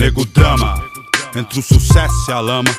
nego drama. Entre o sucesso e a lama,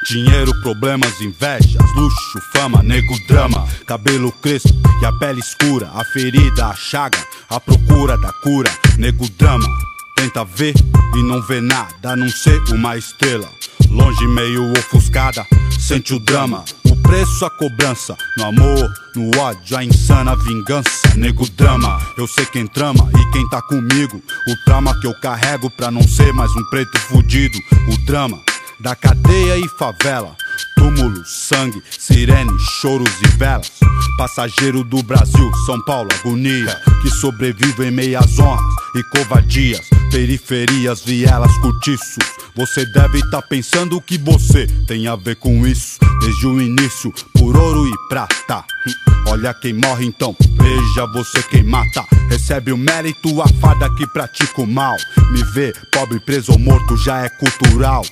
dinheiro, problemas, invejas, luxo, fama, nego drama. Cabelo crespo e a pele escura, a ferida, a chaga, a procura da cura, nego drama. Tenta ver e não vê nada, a não ser uma estrela longe, meio ofuscada, sente o drama. O preço, a cobrança, no amor, no ódio, a insana vingança, nego drama. Eu sei quem trama e quem tá comigo, o trauma que eu carrego pra não ser mais um preto fudido. O drama da cadeia e favela, túmulo, sangue, sirene, choros e velas. Passageiro do Brasil, São Paulo, agonia, que sobrevive em meias honras e covardias. Periferias, vielas, cortiços. Você deve tá pensando que você tem a ver com isso desde o início, por ouro e prata. Olha quem morre então, veja você quem mata. Recebe o mérito a fada que pratica o mal. Me ver pobre, preso ou morto já é cultural.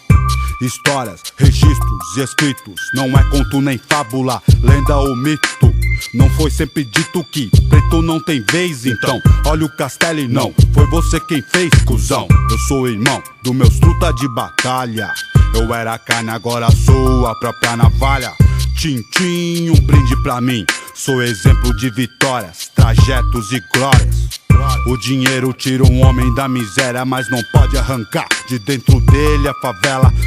Histórias, registros e escritos, não é conto nem fábula, lenda ou mito. Não foi sempre dito que preto não tem vez, então olha o castelo e não foi você quem fez, cuzão. Eu sou irmão dos meus truta de batalha. Eu era carne, agora sou a própria navalha. Tintim, um brinde pra mim. Sou exemplo de vitórias, trajetos e glórias. O dinheiro tira um homem da miséria, mas não pode arrancar de dentro dele a favela.